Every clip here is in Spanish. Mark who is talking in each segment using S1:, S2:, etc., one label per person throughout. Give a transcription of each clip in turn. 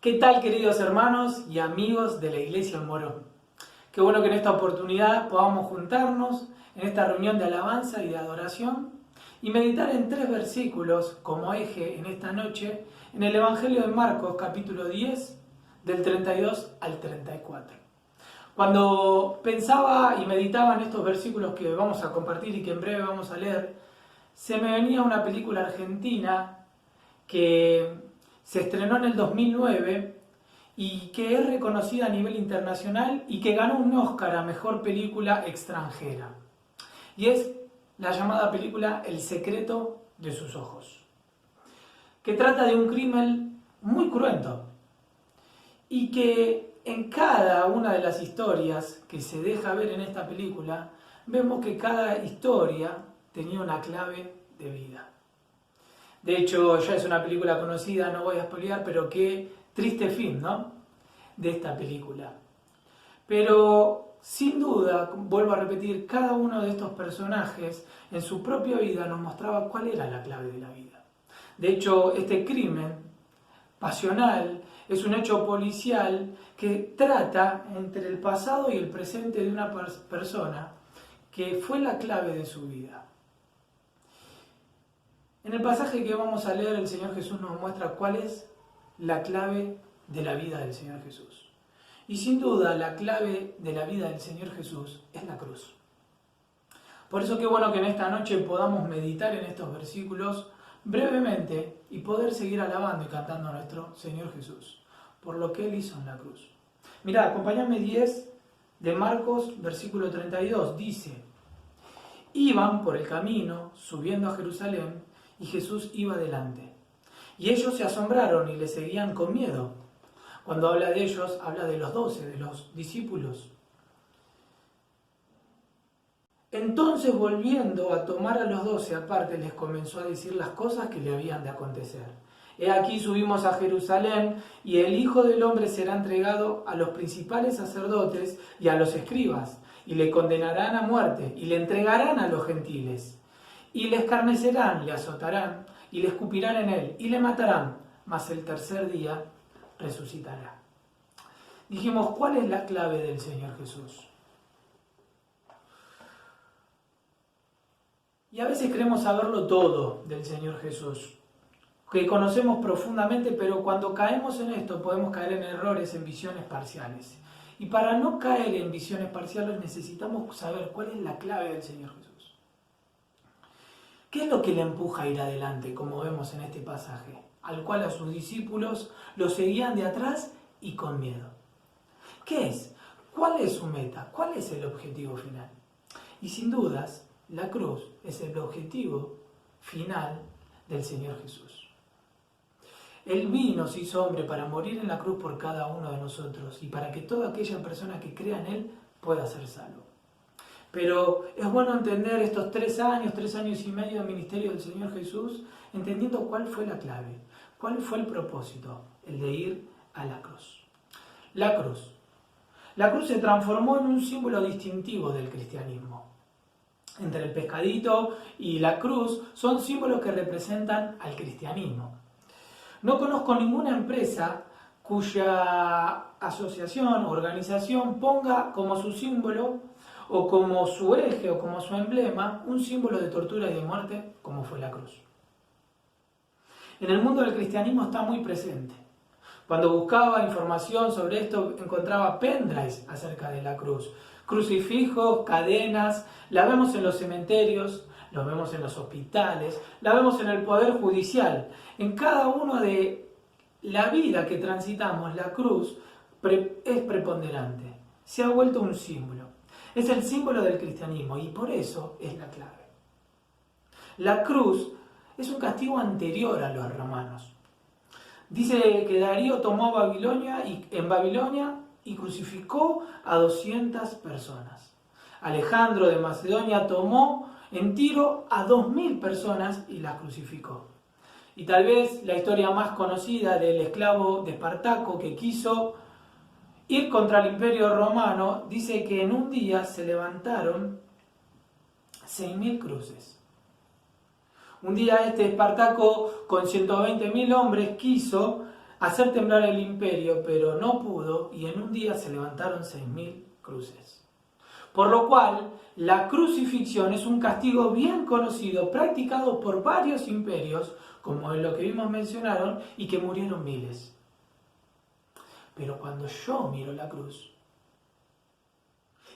S1: ¿Qué tal, queridos hermanos y amigos de la Iglesia El Morón? Qué bueno que en esta oportunidad podamos juntarnos en esta reunión de alabanza y de adoración y meditar en 3 versículos como eje en esta noche en el Evangelio de Marcos, capítulo 10, del 32 al 34. Cuando pensaba y meditaba en estos versículos que vamos a compartir y que en breve vamos a leer, se me venía una película argentina que se estrenó en el 2009 y que es reconocida a nivel internacional y que ganó un Oscar a Mejor Película Extranjera. Y es la llamada película El secreto de sus ojos, que trata de un crimen muy cruento y que en cada una de las historias que se deja ver en esta película vemos que cada historia tenía una clave de vida. De hecho, ya es una película conocida, no voy a spoilear, pero qué triste fin, ¿no? De esta película. Pero, sin duda, vuelvo a repetir, cada uno de estos personajes en su propia vida nos mostraba cuál era la clave de la vida. De hecho, este crimen pasional es un hecho policial que trata entre el pasado y el presente de una persona que fue la clave de su vida. En el pasaje que vamos a leer, el Señor Jesús nos muestra cuál es la clave de la vida del Señor Jesús. Y sin duda, la clave de la vida del Señor Jesús es la cruz. Por eso qué bueno que en esta noche podamos meditar en estos versículos brevemente y poder seguir alabando y cantando a nuestro Señor Jesús por lo que Él hizo en la cruz. Mirá, acompáñame 10 de Marcos, versículo 32. Dice: iban por el camino, subiendo a Jerusalén, y Jesús iba delante. Y ellos se asombraron y le seguían con miedo. Cuando habla de ellos, habla de los 12, de los discípulos. Entonces, volviendo a tomar a los 12 aparte, les comenzó a decir las cosas que le habían de acontecer. He aquí subimos a Jerusalén, y el Hijo del Hombre será entregado a los principales sacerdotes y a los escribas, y le condenarán a muerte, y le entregarán a los gentiles. Y le escarnecerán, le azotarán, y le escupirán en él, y le matarán, mas el tercer día resucitará. Dijimos, ¿cuál es la clave del Señor Jesús? Y a veces creemos saberlo todo del Señor Jesús, que conocemos profundamente, pero cuando caemos en esto podemos caer en errores, en visiones parciales. Y para no caer en visiones parciales necesitamos saber cuál es la clave del Señor Jesús. ¿Qué es lo que le empuja a ir adelante, como vemos en este pasaje, al cual a sus discípulos lo seguían de atrás y con miedo? ¿Qué es? ¿Cuál es su meta? ¿Cuál es el objetivo final? Y sin dudas, la cruz es el objetivo final del Señor Jesús. Él vino, se hizo hombre para morir en la cruz por cada uno de nosotros y para que toda aquella persona que crea en Él pueda ser salvo. Pero es bueno entender estos 3 años y medio de ministerio del Señor Jesús, entendiendo cuál fue la clave, cuál fue el propósito, el de ir a la cruz. La cruz. La cruz se transformó en un símbolo distintivo del cristianismo. Entre el pescadito y la cruz son símbolos que representan al cristianismo. No conozco ninguna empresa cuya asociación o organización ponga como su símbolo o como su eje o como su emblema un símbolo de tortura y de muerte como fue la cruz. En el mundo del cristianismo está muy presente. Cuando buscaba información sobre esto encontraba pendrives acerca de la cruz. Crucifijos, cadenas, la vemos en los cementerios, lo vemos en los hospitales, la vemos en el poder judicial. En cada uno de la vida que transitamos, la cruz es preponderante. Se ha vuelto un símbolo. Es el símbolo del cristianismo y por eso es la clave. La cruz es un castigo anterior a los romanos. Dice que Darío tomó en Babilonia y crucificó a 200 personas. Alejandro de Macedonia tomó en Tiro a 2000 personas y las crucificó. Y tal vez la historia más conocida del esclavo de Espartaco que quiso ir contra el imperio romano, dice que en un día se levantaron 6.000 cruces. Un día Espartaco con 120.000 hombres quiso hacer temblar el imperio, pero no pudo, y en un día se levantaron 6.000 cruces. Por lo cual, la crucifixión es un castigo bien conocido, practicado por varios imperios, como en lo que vimos mencionaron, y que murieron miles. Pero cuando yo miro la cruz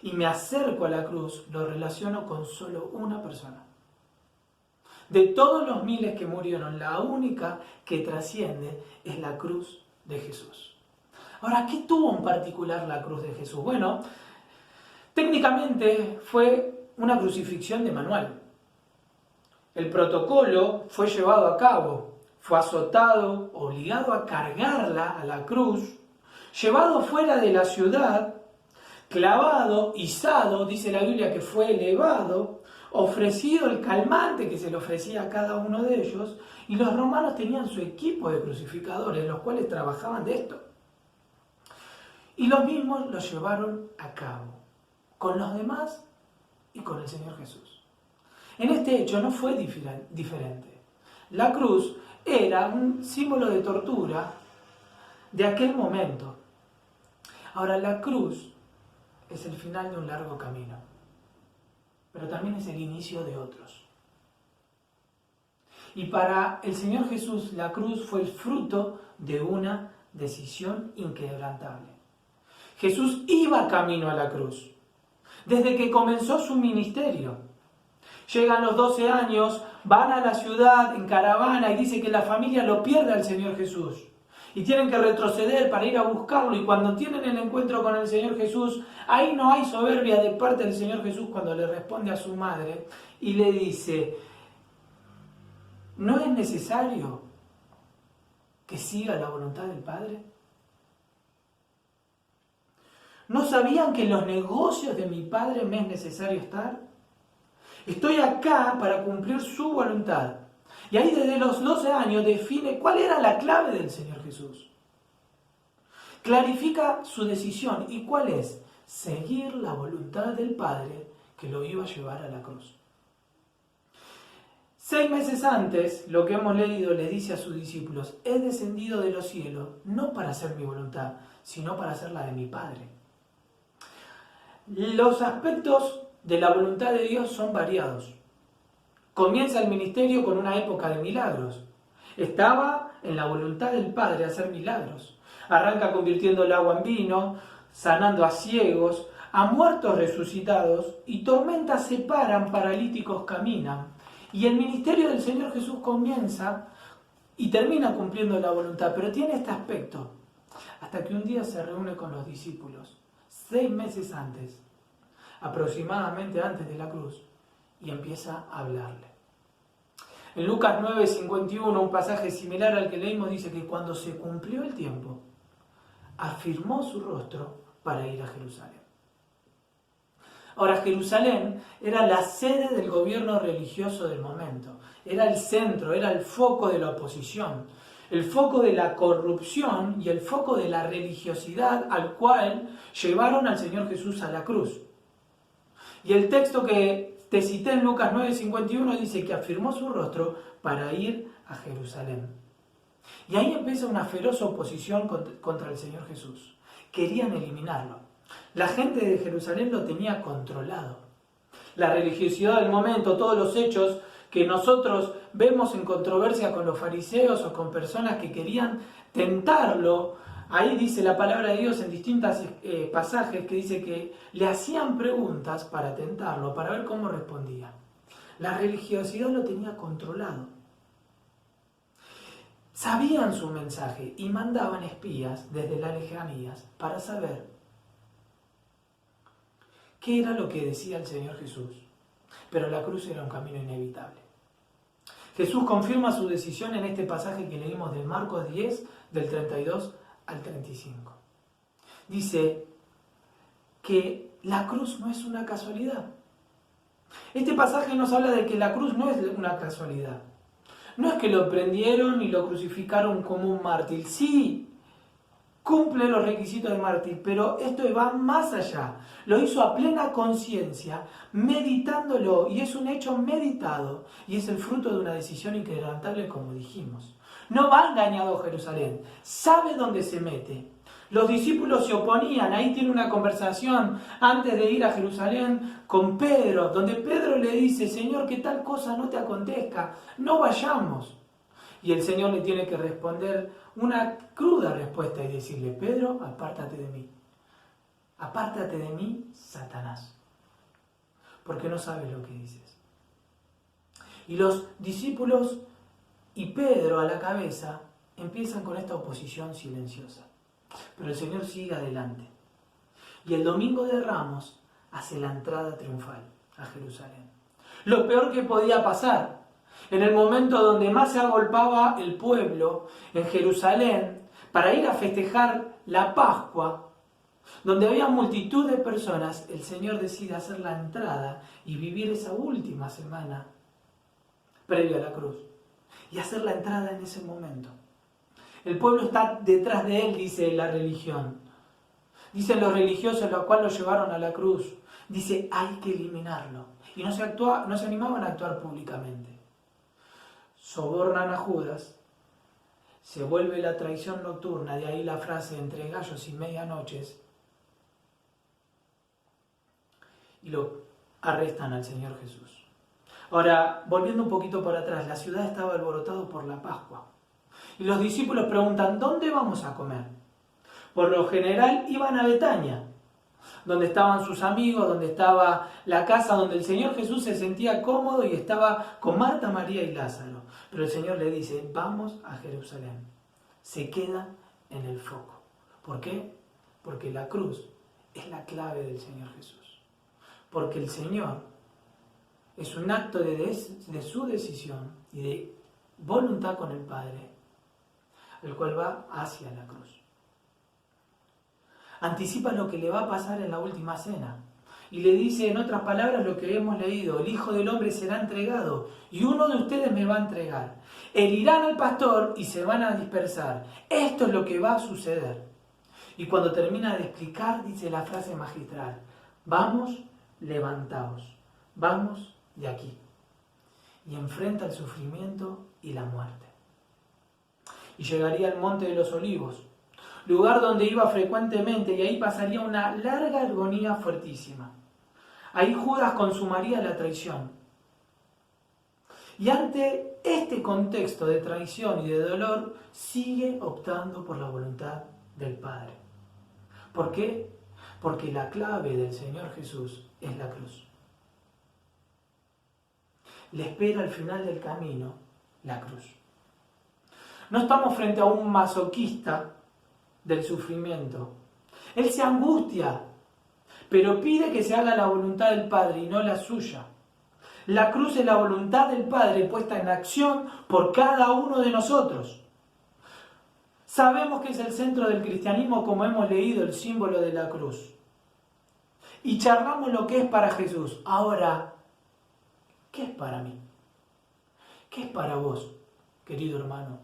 S1: y me acerco a la cruz, lo relaciono con solo una persona. De todos los miles que murieron, la única que trasciende es la cruz de Jesús. Ahora, ¿qué tuvo en particular la cruz de Jesús? Bueno, técnicamente fue una crucifixión de manual. El protocolo fue llevado a cabo, fue azotado, obligado a cargarla a la cruz, llevado fuera de la ciudad, clavado, izado, dice la Biblia que fue elevado, ofrecido el calmante que se le ofrecía a cada uno de ellos, y los romanos tenían su equipo de crucificadores, los cuales trabajaban de esto. Y los mismos lo llevaron a cabo, con los demás y con el Señor Jesús. En este hecho no fue diferente. La cruz era un símbolo de tortura de aquel momento. Ahora, la cruz es el final de un largo camino, pero también es el inicio de otros. Y para el Señor Jesús, la cruz fue el fruto de una decisión inquebrantable. Jesús iba camino a la cruz, desde que comenzó su ministerio. Llegan los 12 años, van a la ciudad en caravana y dice que la familia lo pierde al Señor Jesús. Y tienen que retroceder para ir a buscarlo. Y cuando tienen el encuentro con el Señor Jesús, ahí no hay soberbia de parte del Señor Jesús cuando le responde a su madre y le dice: ¿no es necesario que siga la voluntad del Padre? ¿No sabían que en los negocios de mi Padre me es necesario estar? Estoy acá para cumplir su voluntad. Y ahí desde los 12 años define cuál era la clave del Señor Jesús. Clarifica su decisión. ¿Y cuál es? Seguir la voluntad del Padre que lo iba a llevar a la cruz. 6 meses antes, lo que hemos leído, le dice a sus discípulos: he descendido de los cielos no para hacer mi voluntad, sino para hacer la de mi Padre. Los aspectos de la voluntad de Dios son variados. Comienza el ministerio con una época de milagros. Estaba en la voluntad del Padre hacer milagros. Arranca convirtiendo el agua en vino, sanando a ciegos, a muertos resucitados, y tormentas se paran, paralíticos caminan. Y el ministerio del Señor Jesús comienza y termina cumpliendo la voluntad, pero tiene este aspecto. Hasta que un día se reúne con los discípulos, 6 meses antes, aproximadamente antes de la cruz, y empieza a hablarle. En Lucas 9:51, un pasaje similar al que leímos, dice que cuando se cumplió el tiempo, afirmó su rostro para ir a Jerusalén. Ahora, Jerusalén era la sede del gobierno religioso del momento, era el centro, era el foco de la oposición, el foco de la corrupción y el foco de la religiosidad al cual llevaron al Señor Jesús a la cruz. Y el texto que te cité en Lucas 9:51 dice que afirmó su rostro para ir a Jerusalén. Y ahí empieza una feroz oposición contra el Señor Jesús. Querían eliminarlo. La gente de Jerusalén lo tenía controlado. La religiosidad del momento, todos los hechos que nosotros vemos en controversia con los fariseos o con personas que querían tentarlo. Ahí dice la palabra de Dios en distintos pasajes que dice que le hacían preguntas para tentarlo, para ver cómo respondía. La religiosidad lo tenía controlado. Sabían su mensaje y mandaban espías desde las lejanías para saber qué era lo que decía el Señor Jesús. Pero la cruz era un camino inevitable. Jesús confirma su decisión en este pasaje que leímos de Marcos 10, del 32 al 35. Dice que la cruz no es una casualidad. Este pasaje nos habla de que la cruz no es una casualidad. No es que lo prendieron y lo crucificaron como un mártir. Sí, cumple los requisitos de mártir, pero esto va más allá. Lo hizo a plena conciencia, meditándolo, y es un hecho meditado, y es el fruto de una decisión inquebrantable, como dijimos. No va engañado a Jerusalén, sabe dónde se mete. Los discípulos se oponían, ahí tiene una conversación antes de ir a Jerusalén con Pedro, donde Pedro le dice, Señor, que tal cosa no te acontezca, no vayamos. Y el Señor le tiene que responder una cruda respuesta y decirle, Pedro, apártate de mí. Apártate de mí, Satanás, porque no sabes lo que dices. Y los discípulos y Pedro a la cabeza empiezan con esta oposición silenciosa. Pero el Señor sigue adelante. Y el domingo de Ramos hace la entrada triunfal a Jerusalén. Lo peor que podía pasar, en el momento donde más se agolpaba el pueblo en Jerusalén para ir a festejar la Pascua, donde había multitud de personas, el Señor decide hacer la entrada y vivir esa última semana previa a la cruz. Y hacer la entrada en ese momento. El pueblo está detrás de él, dice la religión. Dicen los religiosos, los cuales lo llevaron a la cruz. Dice, hay que eliminarlo. Y no se animaban a actuar públicamente. Sobornan a Judas. Se vuelve la traición nocturna, de ahí la frase entre gallos y medianoches. Y lo arrestan al Señor Jesús. Ahora, volviendo un poquito para atrás, la ciudad estaba alborotada por la Pascua. Y los discípulos preguntan, ¿dónde vamos a comer? Por lo general iban a Betania, donde estaban sus amigos, donde estaba la casa donde el Señor Jesús se sentía cómodo y estaba con Marta, María y Lázaro. Pero el Señor le dice, vamos a Jerusalén. Se queda en el foco. ¿Por qué? Porque la cruz es la clave del Señor Jesús. Porque el Señor es un acto de su decisión y de voluntad con el Padre, el cual va hacia la cruz. Anticipa lo que le va a pasar en la última cena. Y le dice en otras palabras lo que hemos leído, el Hijo del Hombre será entregado y uno de ustedes me va a entregar. Herirán al pastor y se van a dispersar. Esto es lo que va a suceder. Y cuando termina de explicar, dice la frase magistral, vamos, levantaos, vamos de aquí. Y enfrenta el sufrimiento y la muerte. Y llegaría al Monte de los Olivos, lugar donde iba frecuentemente, y ahí pasaría una larga agonía fuertísima. Ahí Judas consumaría la traición. Y ante este contexto de traición y de dolor, sigue optando por la voluntad del Padre. ¿Por qué? Porque la clave del Señor Jesús es la cruz. Le espera al final del camino la cruz. No estamos frente a un masoquista del sufrimiento. Él se angustia, pero pide que se haga la voluntad del Padre y no la suya. La cruz es la voluntad del Padre puesta en acción por cada uno de nosotros. Sabemos que es el centro del cristianismo, como hemos leído, el símbolo de la cruz. Y charlamos lo que es para Jesús. Ahora, ¿qué es para mí? ¿Qué es para vos, querido hermano?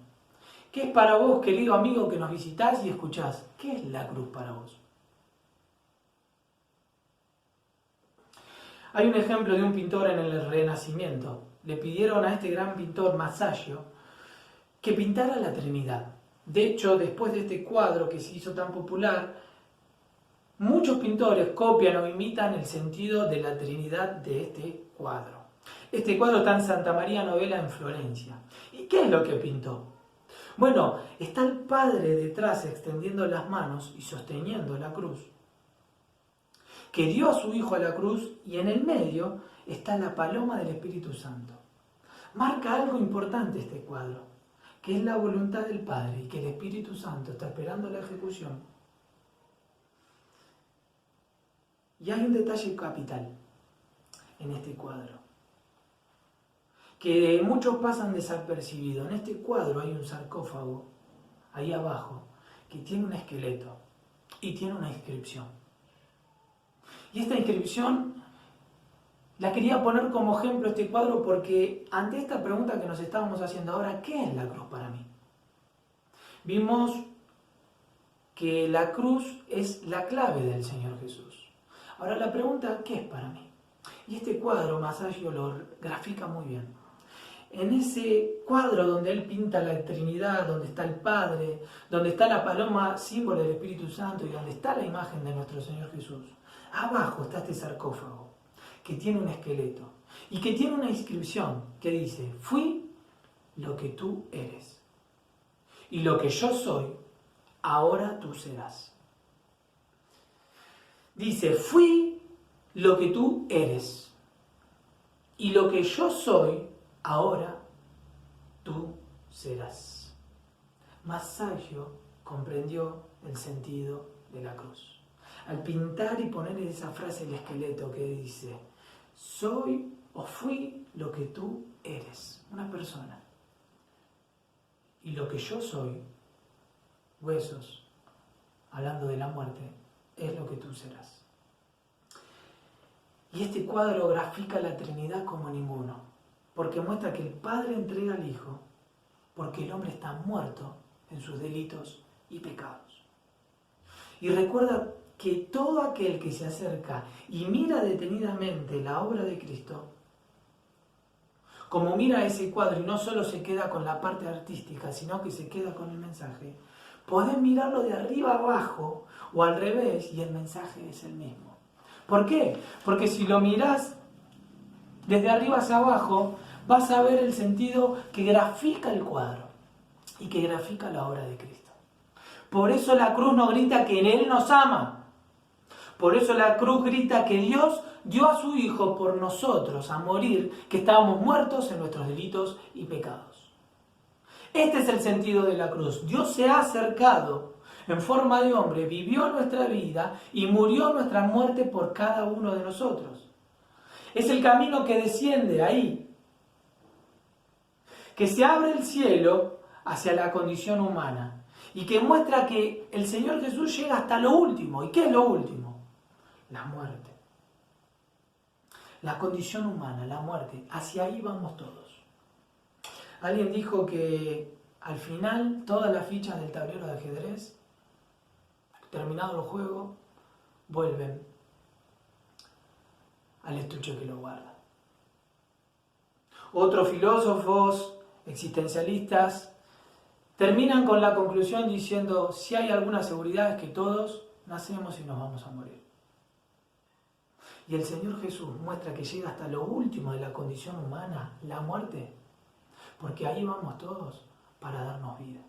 S1: ¿Qué es para vos, querido amigo, que nos visitás y escuchás? ¿Qué es la cruz para vos? Hay un ejemplo de un pintor en el Renacimiento. Le pidieron a este gran pintor, Masaccio, que pintara la Trinidad. De hecho, después de este cuadro que se hizo tan popular, muchos pintores copian o imitan el sentido de la Trinidad de este cuadro. Este cuadro está en Santa María Novella, en Florencia. ¿Y qué es lo que pintó? Bueno, está el Padre detrás extendiendo las manos y sosteniendo la cruz, que dio a su Hijo a la cruz, y en el medio está la paloma del Espíritu Santo. Marca algo importante este cuadro, que es la voluntad del Padre y que el Espíritu Santo está esperando la ejecución. Y hay un detalle capital en este cuadro, que muchos pasan desapercibido. En este cuadro hay un sarcófago, ahí abajo, que tiene un esqueleto y tiene una inscripción. Y esta inscripción la quería poner como ejemplo este cuadro porque ante esta pregunta que nos estábamos haciendo ahora, ¿qué es la cruz para mí? Vimos que la cruz es la clave del Señor Jesús. Ahora la pregunta, ¿qué es para mí? Y este cuadro, Masaccio lo grafica muy bien. en ese cuadro donde él pinta la Trinidad, donde está el Padre, donde está la paloma, símbolo del Espíritu Santo, y donde está la imagen de nuestro Señor Jesús, abajo está este sarcófago, que tiene un esqueleto, y que tiene una inscripción que dice: fui lo que tú eres, y lo que yo soy, ahora tú serás. Dice: fui lo que tú eres, y lo que yo soy, ahora tú serás. Massaggio comprendió el sentido de la cruz. Al pintar y poner esa frase el esqueleto que dice: soy o fui lo que tú eres, una persona. Y lo que yo soy, huesos, hablando de la muerte, es lo que tú serás. Y este cuadro grafica la Trinidad como ninguno, porque muestra que el Padre entrega al Hijo, porque el hombre está muerto en sus delitos y pecados. Y recuerda que todo aquel que se acerca y mira detenidamente la obra de Cristo, como mira ese cuadro y no solo se queda con la parte artística, sino que se queda con el mensaje, podés mirarlo de arriba abajo o al revés y el mensaje es el mismo. ¿Por qué? Porque si lo mirás desde arriba hacia abajo, vas a ver el sentido que grafica el cuadro y que grafica la obra de Cristo. Por eso la cruz nos grita que en Él nos ama. Por eso la cruz grita que Dios dio a su Hijo por nosotros a morir, que estábamos muertos en nuestros delitos y pecados. Este es el sentido de la cruz. Dios se ha acercado en forma de hombre, vivió nuestra vida y murió nuestra muerte por cada uno de nosotros. Es el camino que desciende ahí, que se abre el cielo hacia la condición humana y que muestra que el Señor Jesús llega hasta lo último. ¿Y qué es lo último? La muerte. La condición humana, la muerte. Hacia ahí vamos todos. Alguien dijo que al final todas las fichas del tablero de ajedrez, terminado el juego, vuelven al estuche que lo guarda. Otros filósofos existencialistas terminan con la conclusión diciendo: si hay alguna seguridad es que todos nacemos y nos vamos a morir. Y el Señor Jesús muestra que llega hasta lo último de la condición humana, la muerte, porque ahí vamos todos para darnos vida.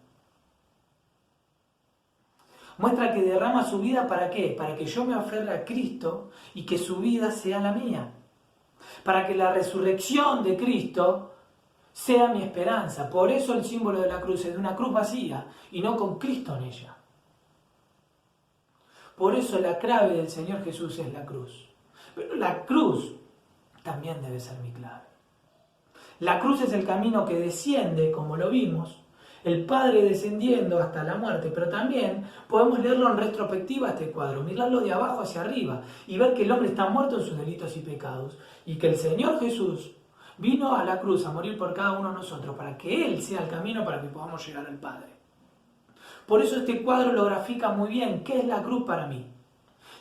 S1: Muestra que derrama su vida ¿para qué? Para que yo me aferre a Cristo y que su vida sea la mía. Para que la resurrección de Cristo sea mi esperanza. Por eso el símbolo de la cruz es de una cruz vacía y no con Cristo en ella. Por eso la clave del Señor Jesús es la cruz. Pero la cruz también debe ser mi clave. La cruz es el camino que desciende, como lo vimos, el Padre descendiendo hasta la muerte, pero también podemos leerlo en retrospectiva este cuadro, mirarlo de abajo hacia arriba y ver que el hombre está muerto en sus delitos y pecados y que el Señor Jesús vino a la cruz a morir por cada uno de nosotros para que Él sea el camino para que podamos llegar al Padre. Por eso este cuadro lo grafica muy bien. ¿Qué es la cruz para mí?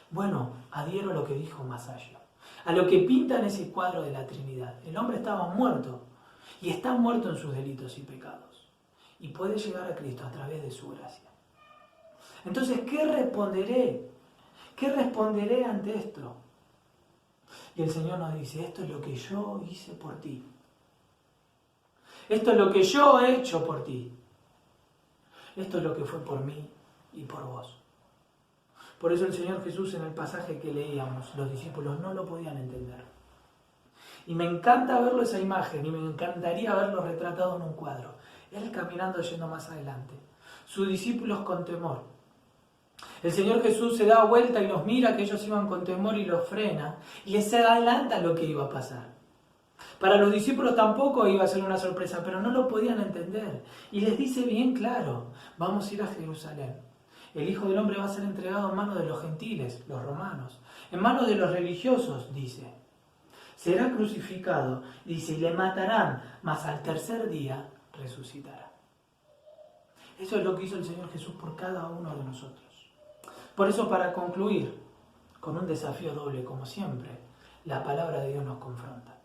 S1: Bueno, adhiero a lo que dijo Massaggio, a lo que pinta en ese cuadro de la Trinidad. El hombre estaba muerto y está muerto en sus delitos y pecados. Y puede llegar a Cristo a través de su gracia. Entonces, ¿qué responderé? ¿Qué responderé ante esto? Y el Señor nos dice: esto es lo que yo hice por ti. Esto es lo que yo he hecho por ti. Esto es lo que fue por mí y por vos. Por eso el Señor Jesús, en el pasaje que leíamos, los discípulos no lo podían entender. Y me encanta verlo esa imagen y me encantaría verlo retratado en un cuadro. Él caminando yendo más adelante. Sus discípulos con temor. El Señor Jesús se da vuelta y los mira, que ellos iban con temor, y los frena. Y les adelanta lo que iba a pasar. Para los discípulos tampoco iba a ser una sorpresa, pero no lo podían entender. Y les dice bien claro: vamos a ir a Jerusalén. El Hijo del Hombre va a ser entregado en manos de los gentiles, los romanos. En manos de los religiosos, dice. Será crucificado, dice, y le matarán, mas al tercer día resucitará. Eso es lo que hizo el Señor Jesús por cada uno de nosotros. Por eso, para concluir, con un desafío doble, como siempre, la palabra de Dios nos confronta.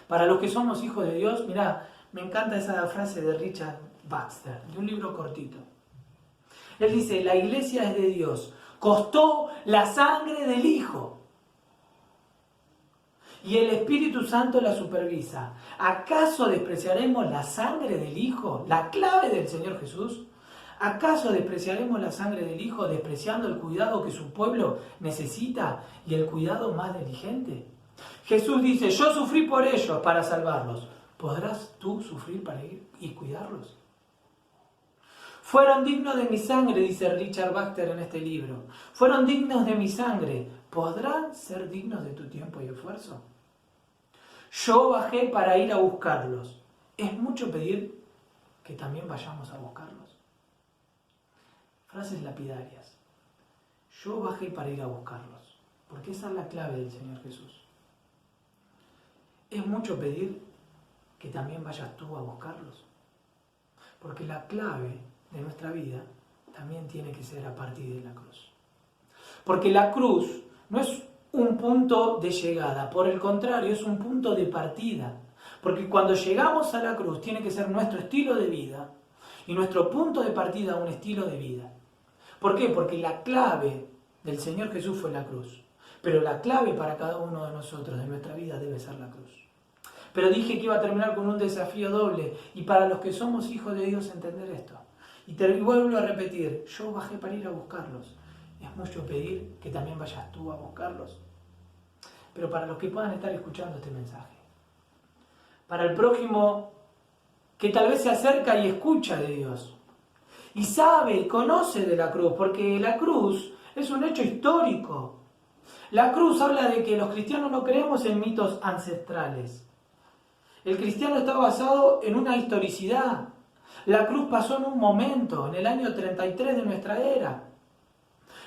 S1: Para los que somos hijos de Dios, mirá, Me encanta esa frase de Richard Baxter, de un libro cortito. Él dice, la iglesia es de Dios, costó la sangre del Hijo y el Espíritu Santo la supervisa. ¿Acaso despreciaremos la sangre del Hijo, la clave del Señor Jesús? ¿Acaso despreciaremos la sangre del Hijo despreciando el cuidado que su pueblo necesita y el cuidado más diligente? Jesús dice, yo sufrí por ellos para salvarlos. ¿Podrás tú sufrir para ir y cuidarlos? Fueron dignos de mi sangre, dice Richard Baxter en este libro. Fueron dignos de mi sangre. ¿Podrán ser dignos de tu tiempo y esfuerzo? Yo bajé para ir a buscarlos. ¿Es mucho pedir que también vayamos a buscarlos? Frases lapidarias. Yo bajé para ir a buscarlos. Porque esa es la clave del Señor Jesús. ¿Es mucho pedir que también vayas tú a buscarlos? Porque la clave de nuestra vida también tiene que ser a partir de la cruz. Porque la cruz no es un punto de llegada, por el contrario, es un punto de partida. Porque cuando llegamos a la cruz tiene que ser nuestro estilo de vida y nuestro punto de partida un estilo de vida. ¿Por qué? Porque la clave del Señor Jesús fue la cruz. Pero la clave para cada uno de nosotros, de nuestra vida, debe ser la cruz. Pero dije que iba a terminar con un desafío doble y para los que somos hijos de Dios entender esto. Y te vuelvo a repetir, yo bajé para ir a buscarlos. Es mucho pedir que también vayas tú a buscarlos. Pero para los que puedan estar escuchando este mensaje, para el prójimo que tal vez se acerca y escucha de Dios, y sabe y conoce de la cruz, porque la cruz es un hecho histórico. La cruz habla de que los cristianos no creemos en mitos ancestrales. El cristiano está basado en una historicidad. La cruz pasó en un momento, en el año 33 de nuestra era.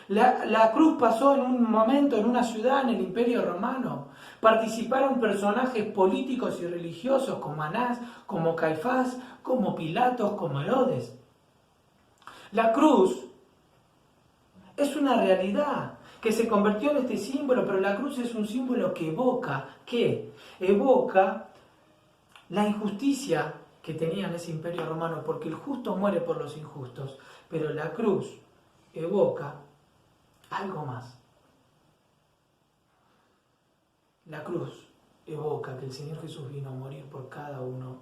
S1: La cruz pasó en un momento, en una ciudad, en el Imperio Romano. Participaron personajes políticos y religiosos como Anás, como Caifás, como Pilatos, como Herodes. La cruz es una realidad que se convirtió en este símbolo, pero la cruz es un símbolo que evoca, ¿qué? Evoca la injusticia que tenía en ese imperio romano, porque el justo muere por los injustos, pero la cruz evoca algo más. La cruz evoca que el Señor Jesús vino a morir por cada uno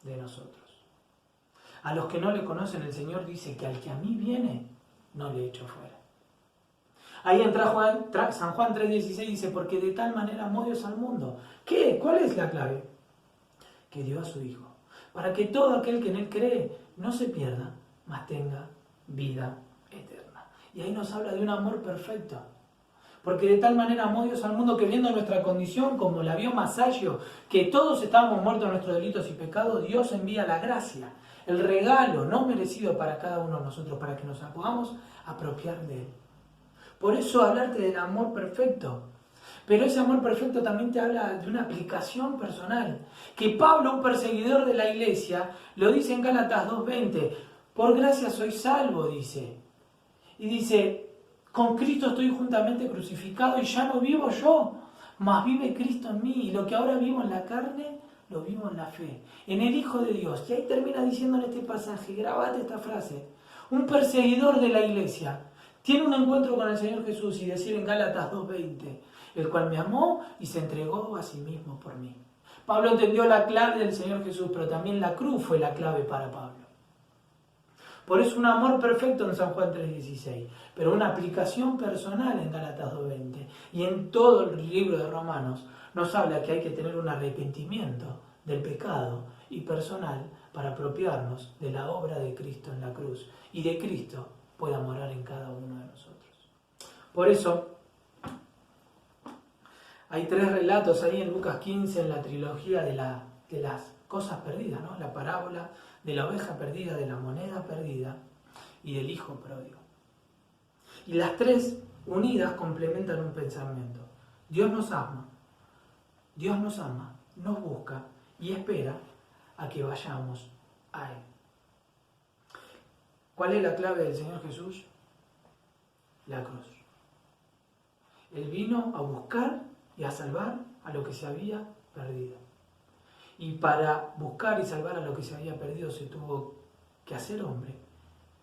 S1: de nosotros. A los que no le conocen, el Señor dice que al que a mí viene, no le echo fuera. Ahí entra San Juan 3:16, dice, porque de tal manera amó Dios al mundo. ¿Qué? ¿Cuál es la clave? Que dio a su Hijo, para que todo aquel que en Él cree no se pierda, mas tenga vida eterna. Y ahí nos habla de un amor perfecto. Porque de tal manera amó Dios al mundo que viendo nuestra condición, como la vio Masayo, que todos estábamos muertos en nuestros delitos y pecados, Dios envía la gracia, el regalo no merecido para cada uno de nosotros, para que nos podamos apropiar de Él. Por eso hablarte del amor perfecto. Pero ese amor perfecto también te habla de una aplicación personal. Que Pablo, un perseguidor de la iglesia, lo dice en Gálatas 2:20. Por gracia soy salvo, dice. Y dice, con Cristo estoy juntamente crucificado y ya no vivo yo, mas vive Cristo en mí. Y lo que ahora vivo en la carne, lo vivo en la fe, en el Hijo de Dios. Y ahí termina diciendo en este pasaje, grabate esta frase, un perseguidor de la iglesia tiene un encuentro con el Señor Jesús y decir en Gálatas 2:20, el cual me amó y se entregó a sí mismo por mí. Pablo entendió la clave del Señor Jesús, pero también la cruz fue la clave para Pablo. Por eso un amor perfecto en San Juan 3:16, pero una aplicación personal en Gálatas 2:20. Y en todo el libro de Romanos nos habla que hay que tener un arrepentimiento del pecado y personal para apropiarnos de la obra de Cristo en la cruz y de Cristo pueda morar en cada uno de nosotros. Por eso hay 3 relatos ahí en Lucas 15 en la trilogía de las cosas perdidas, ¿no? La parábola de la oveja perdida, de la moneda perdida y del hijo pródigo. Y las 3 unidas complementan un pensamiento. Dios nos ama, nos busca y espera a que vayamos a Él. ¿Cuál es la clave del Señor Jesús? La cruz. Él vino a buscar y a salvar a lo que se había perdido. Y para buscar y salvar a lo que se había perdido se tuvo que hacer hombre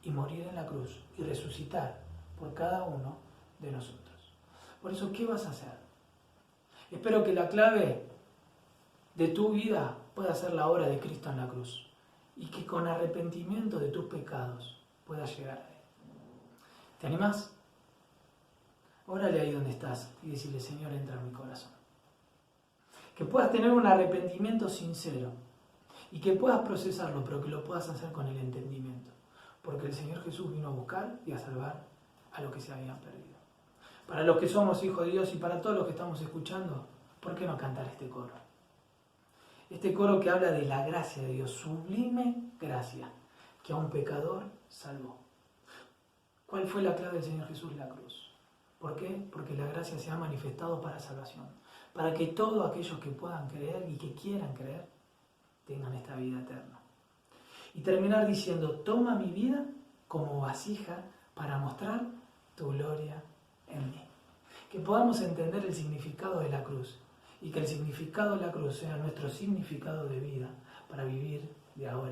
S1: y morir en la cruz y resucitar por cada uno de nosotros. Por eso, ¿qué vas a hacer? Espero que la clave de tu vida pueda ser la obra de Cristo en la cruz y que con arrepentimiento de tus pecados puedas llegar a Él. ¿Te animás? Órale ahí donde estás y decirle: Señor, entra en mi corazón. Que puedas tener un arrepentimiento sincero y que puedas procesarlo, pero que lo puedas hacer con el entendimiento. Porque el Señor Jesús vino a buscar y a salvar a los que se habían perdido. Para los que somos hijos de Dios y para todos los que estamos escuchando, ¿por qué no cantar este coro? Este coro que habla de la gracia de Dios, sublime gracia, que a un pecador salvó. ¿Cuál fue la clave del Señor Jesús? La cruz. ¿Por qué? Porque la gracia se ha manifestado para salvación, para que todos aquellos que puedan creer y que quieran creer tengan esta vida eterna. Y terminar diciendo: toma mi vida como vasija para mostrar tu gloria en mí. Que podamos entender el significado de la cruz y que el significado de la cruz sea nuestro significado de vida para vivir de ahora